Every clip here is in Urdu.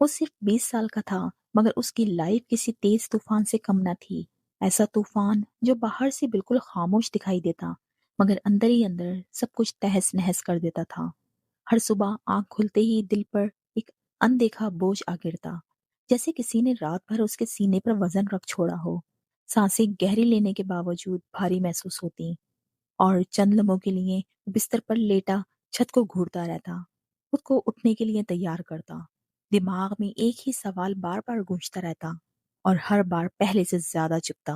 وہ صرف 20 سال کا تھا، مگر اس کی لائف کسی تیز طوفان سے کم نہ تھی۔ ایسا طوفان جو باہر سے بالکل خاموش دکھائی دیتا، مگر اندر ہی اندر سب کچھ تہس نہس کر دیتا تھا۔ ہر صبح آنکھ کھلتے ہی دل پر ایک اندیکھا بوجھ آ گرتا، جیسے کسی نے رات بھر اس کے سینے پر وزن رکھ چھوڑا ہو۔ سانسیں گہری لینے کے باوجود بھاری محسوس ہوتی، اور چند لمحوں کے لیے بستر پر لیٹا چھت کو گھورتا رہتا، خود کو اٹھنے کے لیے تیار کرتا۔ دماغ میں ایک ہی سوال بار بار گونجتا رہتا، اور ہر بار پہلے سے زیادہ چپتا۔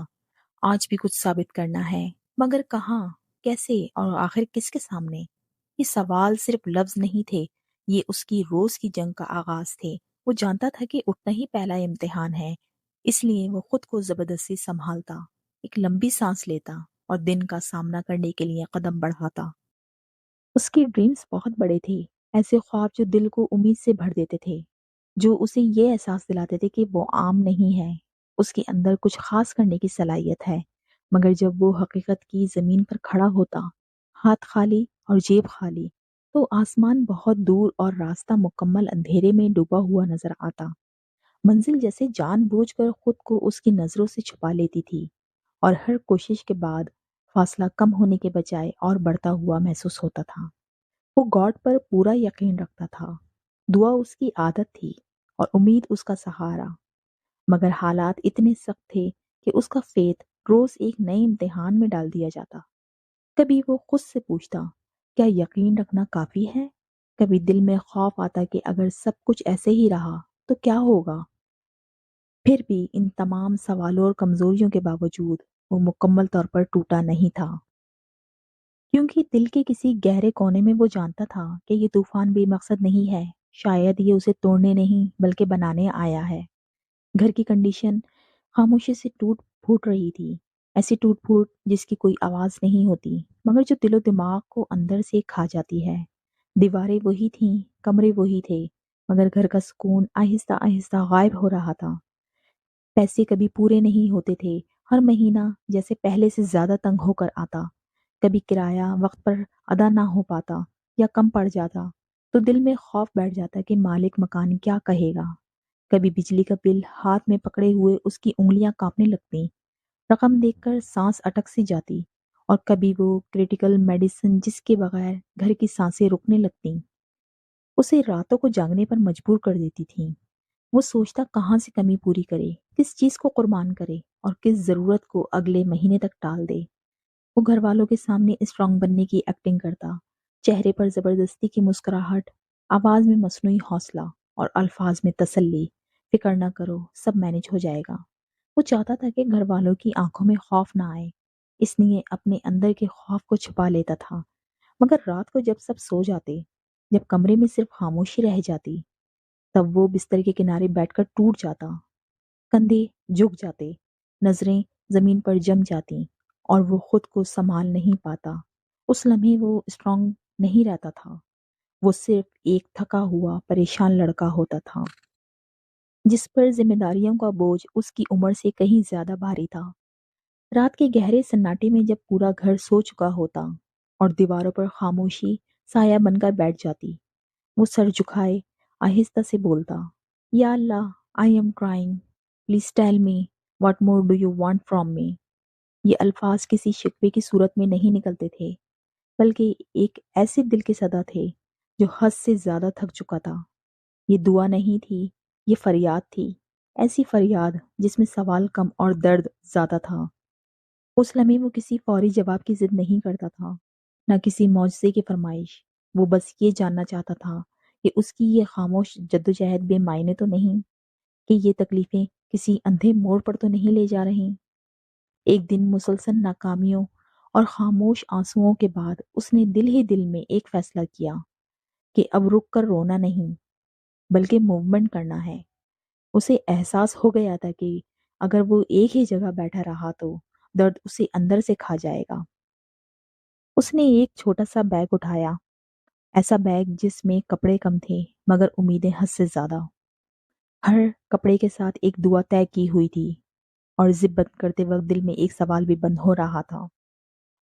آج بھی کچھ ثابت کرنا ہے، مگر کہاں، کیسے، اور آخر کس کے سامنے؟ یہ سوال صرف لفظ نہیں تھے، یہ اس کی روز کی جنگ کا آغاز تھے۔ وہ جانتا تھا کہ اٹھنا ہی پہلا امتحان ہے، اس لیے وہ خود کو زبردستی سنبھالتا، ایک لمبی سانس لیتا اور دن کا سامنا کرنے کے لیے قدم بڑھاتا۔ اس کی ڈریمز بہت بڑے تھے، ایسے خواب جو دل کو امید سے بھر دیتے تھے، جو اسے یہ احساس دلاتے تھے کہ وہ عام نہیں ہے، اس کے اندر کچھ خاص کرنے کی صلاحیت ہے۔ مگر جب وہ حقیقت کی زمین پر کھڑا ہوتا، ہاتھ خالی اور جیب خالی، تو آسمان بہت دور اور راستہ مکمل اندھیرے میں ڈوبا ہوا نظر آتا۔ منزل جیسے جان بوجھ کر خود کو اس کی نظروں سے چھپا لیتی تھی، اور ہر کوشش کے بعد فاصلہ کم ہونے کے بجائے اور بڑھتا ہوا محسوس ہوتا تھا۔ وہ گاڈ پر پورا یقین رکھتا تھا، دعا اس کی عادت تھی اور امید اس کا سہارا، مگر حالات اتنے سخت تھے کہ اس کا فیتھ روز ایک نئے امتحان میں ڈال دیا جاتا۔ کبھی وہ خود سے پوچھتا، کیا یقین رکھنا کافی ہے؟ کبھی دل میں خوف آتا کہ اگر سب کچھ ایسے ہی رہا تو کیا ہوگا؟ پھر بھی ان تمام سوالوں اور کمزوریوں کے باوجود وہ مکمل طور پر ٹوٹا نہیں تھا، کیونکہ دل کے کسی گہرے کونے میں وہ جانتا تھا کہ یہ طوفان بے مقصد نہیں ہے، شاید یہ اسے توڑنے نہیں بلکہ بنانے آیا ہے۔ گھر کی کنڈیشن خاموشی سے ٹوٹ پھوٹ رہی تھی، ایسی ٹوٹ پھوٹ جس کی کوئی آواز نہیں ہوتی، مگر جو دل و دماغ کو اندر سے کھا جاتی ہے۔ دیواریں وہی تھیں، کمرے وہی تھے، مگر گھر کا سکون آہستہ آہستہ غائب ہو رہا تھا۔ پیسے کبھی پورے نہیں ہوتے تھے، ہر مہینہ جیسے پہلے سے زیادہ تنگ ہو کر آتا۔ کبھی کرایہ وقت پر ادا نہ ہو پاتا یا کم پڑ جاتا تو دل میں خوف بیٹھ جاتا کہ مالک مکان کیا کہے گا۔ کبھی بجلی کا بل ہاتھ میں پکڑے ہوئے اس کی انگلیاں کانپنے لگتیں، رقم دیکھ کر سانس اٹک سی جاتی، اور کبھی وہ کریٹیکل میڈیسن جس کے بغیر گھر کی سانسیں رکنے لگتیں اسے راتوں کو جاگنے پر مجبور کر دیتی تھیں۔ وہ سوچتا کہاں سے کمی پوری کرے، کس چیز کو قربان کرے اور کس ضرورت کو اگلے مہینے تک ٹال دے۔ وہ گھر والوں کے سامنے اسٹرانگ بننے کی ایکٹنگ کرتا، چہرے پر زبردستی کی مسکراہٹ، آواز میں مصنوعی حوصلہ اور الفاظ میں تسلی، فکر نہ کرو سب مینج ہو جائے گا۔ وہ چاہتا تھا کہ گھر والوں کی آنکھوں میں خوف نہ آئے، اس لیے اپنے اندر کے خوف کو چھپا لیتا تھا۔ مگر رات کو جب سب سو جاتے، جب کمرے میں صرف خاموشی رہ جاتی، تب وہ بستر کے کنارے بیٹھ کر ٹوٹ جاتا، کندھے جھک جاتے، نظریں زمین پر جم جاتی، اور وہ خود کو سنبھال نہیں پاتا۔ اس لمحے وہ اسٹرانگ نہیں رہتا تھا، وہ صرف ایک تھکا ہوا پریشان لڑکا ہوتا تھا، جس پر ذمہ داریوں کا بوجھ اس کی عمر سے کہیں زیادہ بھاری تھا۔ رات کے گہرے سناٹے میں جب پورا گھر سو چکا ہوتا اور دیواروں پر خاموشی سایہ بن کر بیٹھ جاتی، وہ سر جھکائے آہستہ سے بولتا، یا اللہ، I am trying, please tell me what more do you want from me. یہ الفاظ کسی شکوے کی صورت میں نہیں نکلتے تھے، بلکہ ایک ایسے دل کے صدا تھے جو حد سے زیادہ تھک چکا تھا۔ یہ دعا نہیں تھی، یہ فریاد تھی، ایسی فریاد جس میں سوال کم اور درد زیادہ تھا۔ اس لمحے وہ کسی فوری جواب کی ضد نہیں کرتا تھا، نہ کسی معجزے کی فرمائش۔ وہ بس یہ جاننا چاہتا تھا کہ اس کی یہ خاموش جدوجہد بے معنی تو نہیں، کہ یہ تکلیفیں کسی اندھے موڑ پر تو نہیں لے جا رہی۔ ایک دن مسلسل ناکامیوں اور خاموش آنسوؤں کے بعد اس نے دل ہی دل میں ایک فیصلہ کیا کہ اب رک کر رونا نہیں، بلکہ موومنٹ کرنا ہے۔ اسے احساس ہو گیا تھا کہ اگر وہ ایک ہی جگہ بیٹھا رہا تو درد اسے اندر سے کھا جائے گا۔ اس نے ایک چھوٹا سا بیگ اٹھایا، ایسا بیگ جس میں کپڑے کم تھے مگر امیدیں حد سے زیادہ۔ ہر کپڑے کے ساتھ ایک دعا طے کی ہوئی تھی، اور زپ بند کرتے وقت دل میں ایک سوال بھی بند ہو رہا تھا۔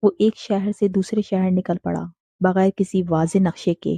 وہ ایک شہر سے دوسرے شہر نکل پڑا، بغیر کسی واضح نقشے کے،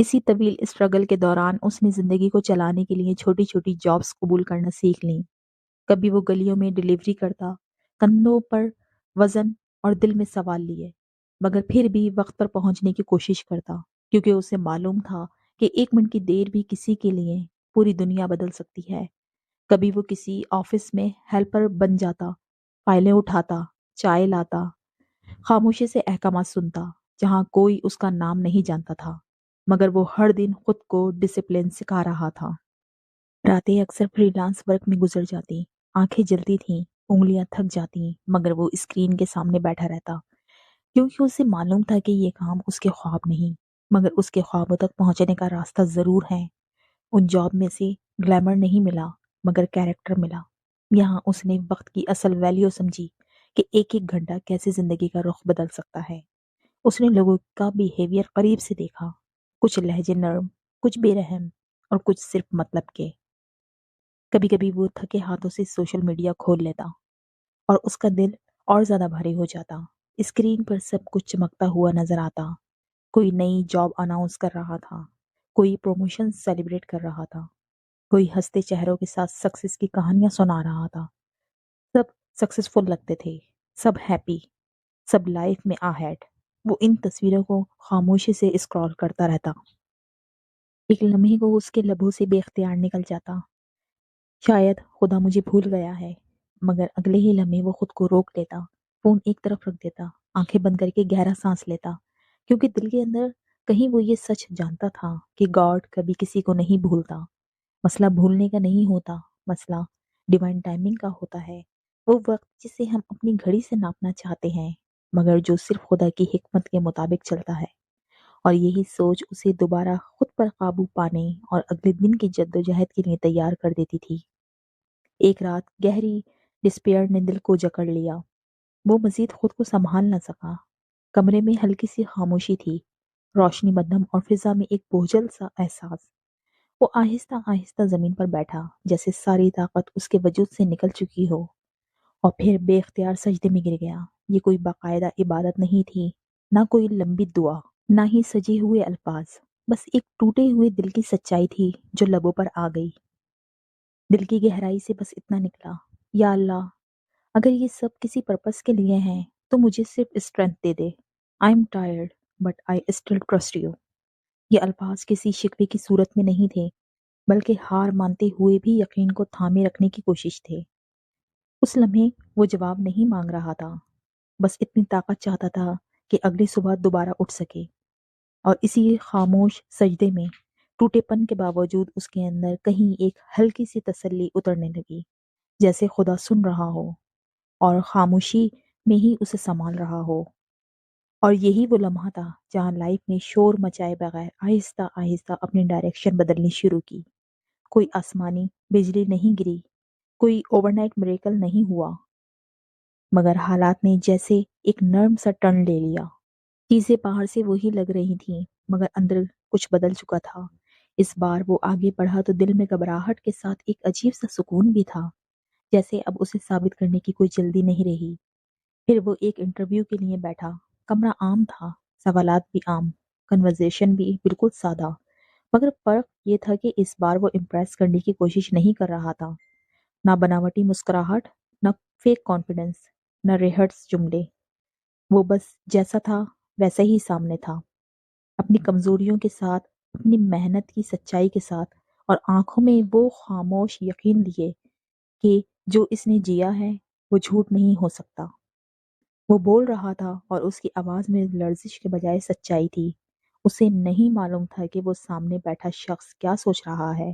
اسی طویل اسٹرگل کے دوران اس نے زندگی کو چلانے کے لیے چھوٹی چھوٹی جابس قبول کرنا سیکھ لیں۔ کبھی وہ گلیوں میں ڈلیوری کرتا، کندھوں پر وزن اور دل میں سوال لیے، مگر پھر بھی وقت پر پہنچنے کی کوشش کرتا، کیونکہ اسے معلوم تھا کہ 1 منٹ کی دیر بھی کسی کے لیے پوری دنیا بدل سکتی ہے۔ کبھی وہ کسی آفس میں ہیلپر بن جاتا، فائلیں اٹھاتا، چائے لاتا، خاموشی سے احکامات سنتا، جہاں کوئی اس کا نام نہیں جانتا تھا، مگر وہ ہر دن خود کو ڈسپلن سکھا رہا تھا۔ راتیں اکثر فری لانس ورک میں گزر جاتی، آنکھیں جلتی تھیں، انگلیاں تھک جاتی، مگر وہ اسکرین کے سامنے بیٹھا رہتا، کیونکہ اسے معلوم تھا کہ یہ کام اس کے خواب نہیں، مگر اس کے خوابوں تک پہنچنے کا راستہ ضرور ہے۔ ان جاب میں سے گلیمر نہیں ملا، مگر کیریکٹر ملا۔ یہاں اس نے وقت کی اصل ویلیو سمجھی کہ ایک ایک گھنٹہ کیسے زندگی کا رخ بدل سکتا ہے۔ اس نے لوگوں کا بیہیویئر قریب سے دیکھا، کچھ لہجے نرم، کچھ بے رحم، اور کچھ صرف مطلب کے۔ کبھی کبھی وہ تھکے ہاتھوں سے سوشل میڈیا کھول لیتا اور اس کا دل اور زیادہ بھاری ہو جاتا۔ اسکرین پر سب کچھ چمکتا ہوا نظر آتا، کوئی نئی جاب اناؤنس کر رہا تھا، کوئی پروموشن سیلیبریٹ کر رہا تھا، کوئی ہنستے چہروں کے ساتھ سکسیس کی کہانیاں سنا رہا تھا۔ سب سکسیسفل لگتے تھے، سب ہیپی، سب لائف میں آہیڈ۔ وہ ان تصویروں کو خاموشی سے اسکرال کرتا رہتا۔ ایک لمحے کو اس کے لبوں سے بے اختیار نکل جاتا، شاید خدا مجھے بھول گیا ہے، مگر اگلے ہی لمحے وہ خود کو روک لیتا، فون ایک طرف رکھ دیتا، آنکھیں بند کر کے گہرا سانس لیتا، کیونکہ دل کے اندر کہیں وہ یہ سچ جانتا تھا کہ گاڈ کبھی کسی کو نہیں بھولتا۔ مسئلہ بھولنے کا نہیں ہوتا، مسئلہ ڈیوائن ٹائمنگ کا ہوتا ہے۔ وہ وقت جسے ہم اپنی گھڑی سے ناپنا چاہتے ہیں، مگر جو صرف خدا کی حکمت کے مطابق چلتا ہے۔ اور یہی سوچ اسے دوبارہ خود پر قابو پانے اور اگلے دن کی جدوجہد کے لیے تیار کر دیتی تھی۔ ایک رات گہری ڈسپیئر نے دل کو جکڑ لیا۔ وہ مزید خود کو سنبھال نہ سکا۔ کمرے میں ہلکی سی خاموشی تھی، روشنی مدھم اور فضا میں ایک بوجھل سا احساس۔ وہ آہستہ آہستہ زمین پر بیٹھا، جیسے ساری طاقت اس کے وجود سے نکل چکی ہو، اور پھر بے اختیار سجدے میں گر گیا۔ یہ کوئی باقاعدہ عبادت نہیں تھی، نہ کوئی لمبی دعا، نہ ہی سجے ہوئے الفاظ، بس ایک ٹوٹے ہوئے دل کی سچائی تھی جو لبوں پر آ گئی۔ دل کی گہرائی سے بس اتنا نکلا، یا اللہ، اگر یہ سب کسی پرپس کے لیے ہیں تو مجھے صرف strength they they. I am tired but I still trust you. یہ الفاظ کسی شکوے کی صورت میں نہیں تھے، بلکہ ہار مانتے ہوئے بھی یقین کو تھامے رکھنے کی کوشش تھے۔ اس لمحے وہ جواب نہیں مانگ رہا تھا، بس اتنی طاقت چاہتا تھا کہ اگلی صبح دوبارہ اٹھ سکے۔ اور اسی خاموش سجدے میں ٹوٹے پن کے باوجود اس کے اندر کہیں ایک ہلکی سی تسلی اترنے لگی، جیسے خدا سن رہا ہو اور خاموشی میں ہی اسے سنبھال رہا ہو۔ اور یہی وہ لمحہ تھا جہاں لائف نے شور مچائے بغیر آہستہ آہستہ اپنی ڈائریکشن بدلنی شروع کی۔ کوئی آسمانی بجلی نہیں گری، کوئی اوور نائٹ مریکل نہیں ہوا، مگر حالات نے جیسے ایک نرم سا ٹرن لے لیا۔ چیزیں باہر سے وہی لگ رہی تھیں، مگر اندر کچھ بدل چکا تھا۔ اس بار وہ آگے بڑھا تو دل میں گھبراہٹ کے ساتھ ایک عجیب سا سکون بھی تھا، جیسے اب اسے ثابت کرنے کی کوئی جلدی نہیں رہی۔ پھر وہ ایک انٹرویو کے لیے بیٹھا۔ کمرہ عام تھا، سوالات بھی عام، کنورزیشن بھی بالکل سادہ، مگر فرق یہ تھا کہ اس بار وہ امپریس کرنے کی کوشش نہیں کر رہا تھا۔ نہ بناوٹی مسکراہٹ، نہ فیک کانفیڈنس، نہ ریہرس جملے۔ وہ بس جیسا تھا ویسا ہی سامنے تھا، اپنی کمزوریوں کے ساتھ، اپنی محنت کی سچائی کے ساتھ، اور آنکھوں میں وہ خاموش یقین لیے کہ جو اس نے جیا ہے وہ جھوٹ نہیں ہو سکتا۔ وہ بول رہا تھا اور اس کی آواز میں لرزش کے بجائے سچائی تھی۔ اسے نہیں معلوم تھا کہ وہ سامنے بیٹھا شخص کیا سوچ رہا ہے،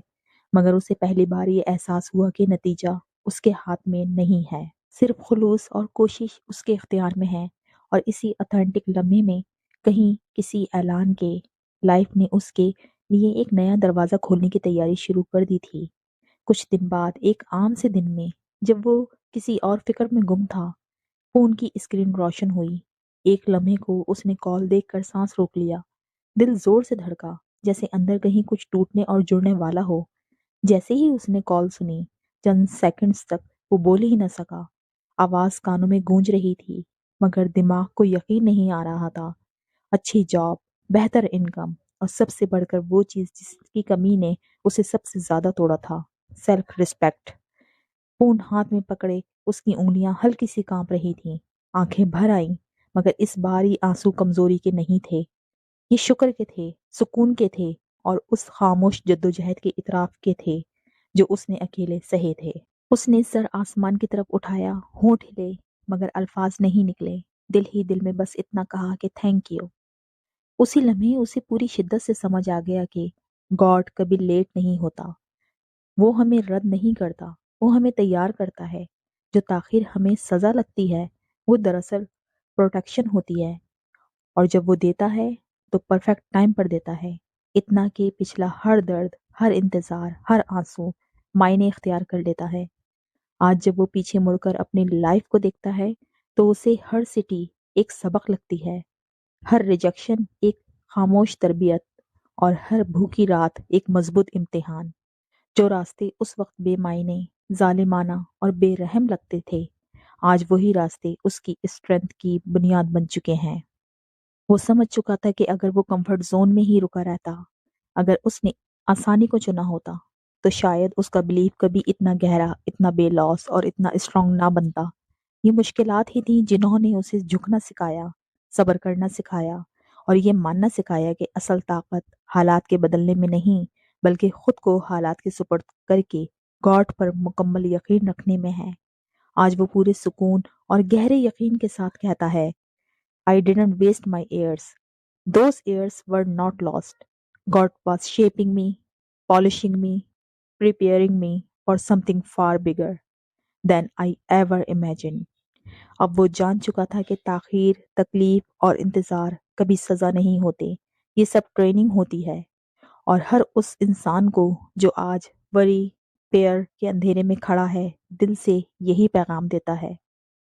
مگر اسے پہلی بار یہ احساس ہوا کہ نتیجہ اس کے ہاتھ میں نہیں ہے، صرف خلوص اور کوشش اس کے اختیار میں ہے۔ اور اسی اتھینٹک لمحے میں کہیں کسی اعلان کے لائف نے اس کے لیے ایک نیا دروازہ کھولنے کی تیاری شروع کر دی تھی۔ کچھ دن بعد ایک عام سے دن میں، جب وہ کسی اور فکر میں گم تھا، فون کی اسکرین روشن ہوئی۔ ایک لمحے کو اس نے کال دیکھ کر سانس روک لیا۔ دل زور سے دھڑکا، جیسے اندر کہیں کچھ ٹوٹنے اور جڑنے والا ہو۔ جیسے ہی اس نے کال سنی، چند سیکنڈز تک وہ بول ہی نہ سکا۔ آواز کانوں میں گونج رہی تھی، مگر دماغ کو یقین نہیں آ رہا تھا۔ اچھی جاب، بہتر انکم، اور سب سے بڑھ کر وہ چیز جس کی کمی نے اسے سب سے زیادہ توڑا تھا، سیلف رسپیکٹ۔ فون ہاتھ میں پکڑے اس کی انگلیاں ہلکی سی کانپ رہی تھیں، آنکھیں بھر آئیں، مگر اس بار یہ آنسو کمزوری کے نہیں تھے، یہ شکر کے تھے، سکون کے تھے، اور اس خاموش جدوجہد کے اعتراف کے تھے جو اس نے اکیلے سہے تھے۔ اس نے سر آسمان کی طرف اٹھایا، ہونٹ ہلے، مگر الفاظ نہیں نکلے، دل ہی دل میں بس اتنا کہا کہ تھینک یو۔ اسی لمحے اسے پوری شدت سے سمجھ آ گیا کہ گاڈ کبھی لیٹ نہیں ہوتا، وہ ہمیں رد نہیں کرتا، وہ ہمیں تیار کرتا ہے۔ جو تاخیر ہمیں سزا لگتی ہے وہ دراصل پروٹیکشن ہوتی ہے، اور جب وہ دیتا ہے تو پرفیکٹ ٹائم پر دیتا ہے، اتنا کہ پچھلا ہر درد، ہر انتظار، ہر آنسو معنی اختیار کر لیتا ہے۔ آج جب وہ پیچھے مڑ کر اپنی لائف کو دیکھتا ہے تو اسے ہر سٹی ایک سبق لگتی ہے، ہر ریجیکشن ایک خاموش تربیت، اور ہر بھوکی رات ایک مضبوط امتحان۔ جو راستے اس وقت بے معنی، ظالمانہ اور بے رحم لگتے تھے، آج وہی راستے اس کی اسٹرینتھ کی بنیاد بن چکے ہیں۔ وہ سمجھ چکا تھا کہ اگر وہ کمفرٹ زون میں ہی رکا رہتا، اگر اس نے آسانی کو چنا ہوتا، تو شاید اس کا بلیف کبھی اتنا گہرا، اتنا بے لوس اور اتنا اسٹرانگ نہ بنتا۔ یہ مشکلات ہی تھیں جنہوں نے اسے جھکنا سکھایا، صبر کرنا سکھایا، اور یہ ماننا سکھایا کہ اصل طاقت حالات کے بدلنے میں نہیں، بلکہ خود کو حالات کے سپرد کر کے گاڈ پر مکمل یقین رکھنے میں ہے۔ آج وہ پورے سکون اور گہرے یقین کے ساتھ کہتا ہے، I didn't waste my years. Those years were not lost. God was shaping me, polishing me, preparing me for something far bigger than I ever imagined. اب وہ جان چکا تھا کہ تاخیر، تکلیف اور انتظار کبھی سزا نہیں ہوتے، یہ سب ٹریننگ ہوتی ہے۔ اور ہر اس انسان کو جو آج وری، پیئر کے اندھیرے میں کھڑا ہے، دل سے یہی پیغام دیتا ہے۔